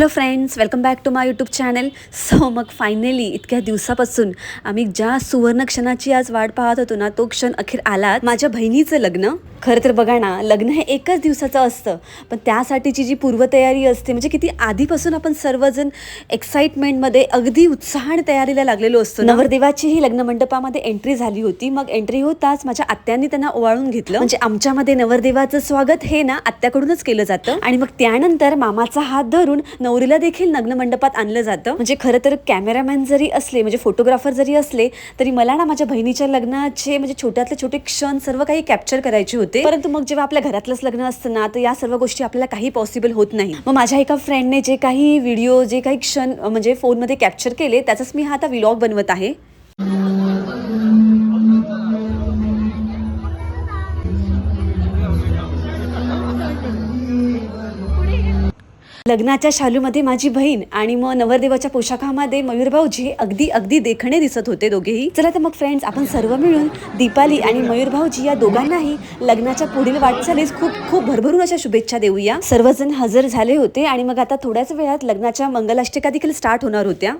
Hello friends, welcome back to my YouTube channel. So मग finally इतक्या दिवसापासून आम्ही ज्या सुवर्ण क्षणाची आज वाट पाहत होतो ना, तो क्षण अखेर आला. माझ्या बहिणीचं लग्न. खरं तर बघा ना, लग्न हे एकच दिवसाचं असतं, पण त्यासाठीची जी पूर्वतयारी असते म्हणजे किती आधीपासून आपण सर्वजण एक्साइटमेंटमध्ये अगदी उत्साहाने तयारीला लागलेलो असतो. नवरदेवाची ही लग्न मंडपामध्ये एंट्री झाली होती. मग एंट्री होताच माझ्या आत्यांनी त्यांना ओवाळून घेतलं. म्हणजे आमच्यामध्ये नवरदेवाचं स्वागत हे ना आत्याकडूनच केलं जातं आणि मग त्यानंतर मामाचा हात धरून नवरीला देखील लग्न मंडपात आणलं जातं. म्हणजे खरं तर कॅमेरामॅन जरी असले, म्हणजे फोटोग्राफर जरी असले, तरी मला ना माझ्या बहिणीच्या लग्नाचे म्हणजे छोट्यातले छोटे क्षण सर्व काही कॅप्चर करायचे होते. परंतु मग जेव्हा आपल्या घरातलंच लग्न असतं ना, तर या सर्व गोष्टी आपल्याला काही पॉसिबल होत नाही. मग माझ्या एका फ्रेंडने जे काही व्हिडिओ, जे काही क्षण म्हणजे फोनमध्ये कॅप्चर केले, त्याचाच मी हा आता व्लॉग बनवत आहे. लग्नाच्या शालूमध्ये माझी बहीण आणि मग नवरदेवाच्या पोशाखामध्ये मयूर भाऊजी अगदी अगदी देखणे दिसत होते दोघेही. चला तर मग फ्रेंड्स, आपण सर्व मिळून दीपाली आणि मयूर भाऊजी या दोघांनाही लग्नाच्या पुढील वाटचालीस खूप खूप भरभरून अशा शुभेच्छा देऊया. सर्वजण हजर झाले होते आणि मग आता थोड्याच वेळात लग्नाच्या मंगलाष्टका देखील स्टार्ट होणार होत्या.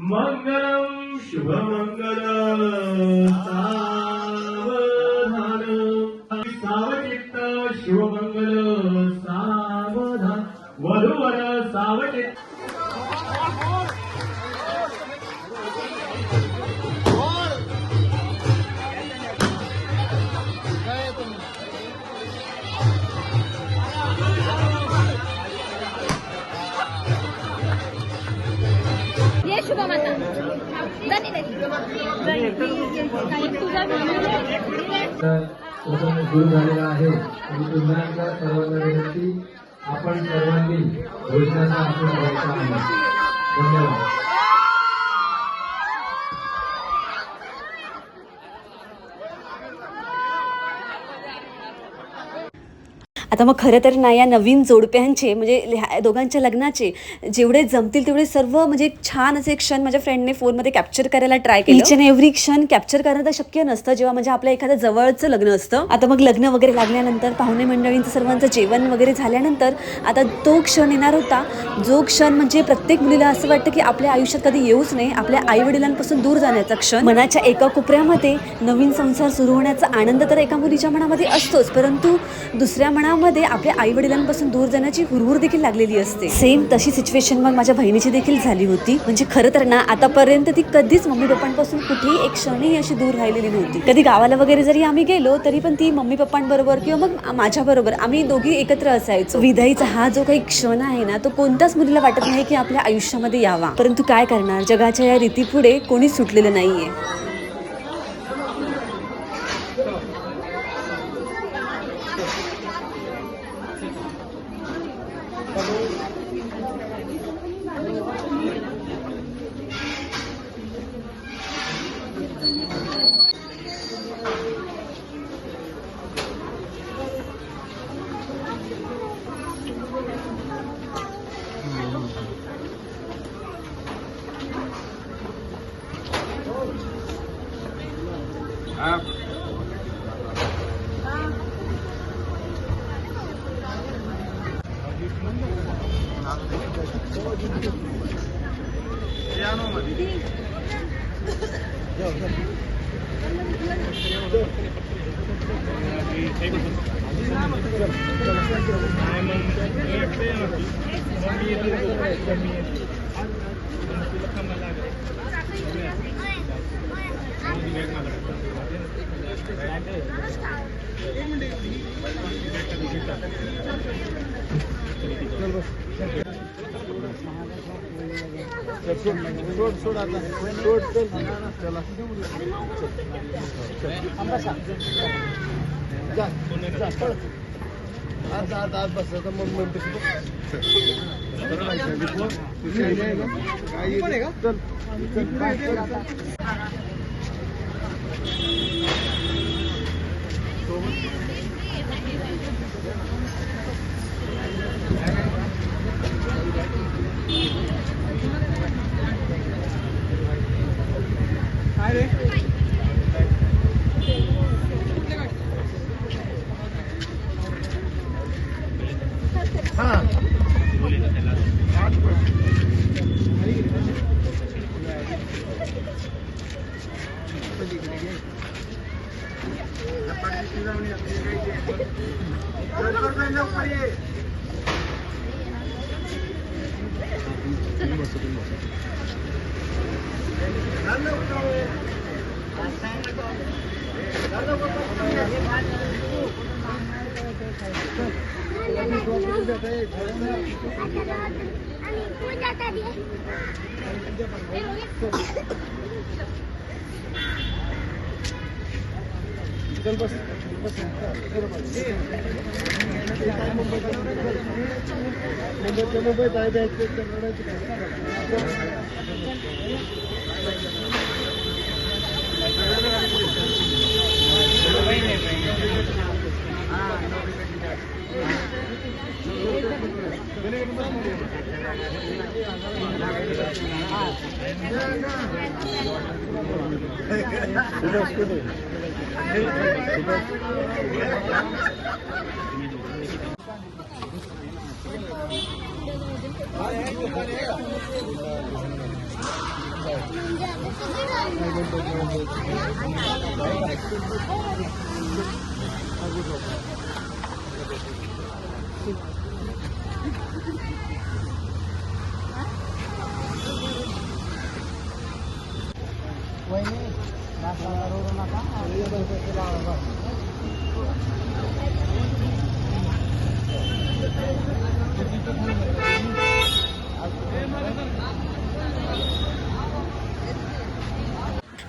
मंगलम शुभमंगल सावधान सावचित्त शुभमंगल सावधान वधूवर सावचित्त. सुरू झालेला आहे. पुन्हा सर्वांना विनंती, आपण सर्वांनी भोजनाचा आस्वाद घ्यायचा आहे. धन्यवाद. आता मग खरं तर ना, या नवीन जोडप्यांचे म्हणजे दोघांच्या लग्नाचे जेवढे जमतील तेवढे सर्व म्हणजे छान असे क्षण माझ्या फ्रेंडने फोनमध्ये कॅप्चर करायला ट्राय केलं. ईच अँड एव्हरी क्षण कॅप्चर करणं तर शक्य नसतं जेव्हा म्हणजे आपलं एखादं जवळचं लग्न असतं. आता मग लग्न वगैरे लागल्यानंतर पाहुणे मंडळींचं सर्वांचं जेवण वगैरे झाल्यानंतर आता तो क्षण येणार होता, जो क्षण म्हणजे प्रत्येक मुलीला असं वाटतं की आपल्या आयुष्यात कधी येऊच नाही, आपल्या आई वडिलांपासून दूर जाण्याचा क्षण. मनाच्या एका कोपऱ्यामध्ये नवीन संसार सुरू होण्याचा आनंद तर एका मुलीच्या मनामध्ये असतोच, परंतु दुसऱ्या मनामध्ये आपल्या आई वडिलांपासून दूर जाण्याची हुरहुर देखील लागलेली असते. सेम तशी सिच्युएशन मग माझ्या बहिणीची देखील झाली होती. म्हणजे खरं तर ना, आतापर्यंत ती कधीच मम्मी पप्पांपासून कुठेही एक क्षणही अशी दूर राहिलेली नव्हती. कधी गावाला वगैरे जरी आम्ही गेलो तरी पण ती मम्मी पप्पांबरोबर किंवा मग माझ्या बरोबर आम्ही दोघी एकत्र असायचो. विदाईचा हा जो काही क्षण आहे ना, तो कोणत्याच मुलीला वाटत नाही की आपल्या आयुष्यामध्ये यावा. परंतु काय करणार, जगाच्या या रीतीपुढे कोणी सुटलेलं नाहीये. सोड आता सोड चला आज बस मग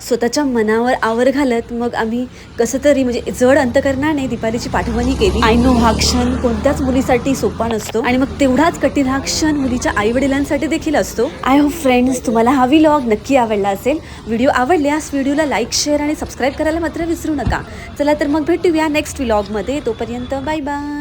स्वतःच्या मनावर आवर घालत मग आम्ही कसं तरी म्हणजे जड अंतकरणाने दीपालीची पाठवणी केली. आय नो हा क्षण कोणत्याच मुलीसाठी सोपा नसतो आणि मग तेवढाच कठीण हा क्षण मुलीच्या आई वडिलांसाठी देखील असतो. आय होप फ्रेंड्स तुम्हाला हा व्लॉग नक्की आवडला असेल. व्हिडिओ आवडल्यास व्हिडिओला लाईक शेअर आणि सबस्क्राईब करायला मात्र विसरू नका. चला तर मग भेटूया नेक्स्ट व्लॉगमध्ये. तोपर्यंत बाय बाय.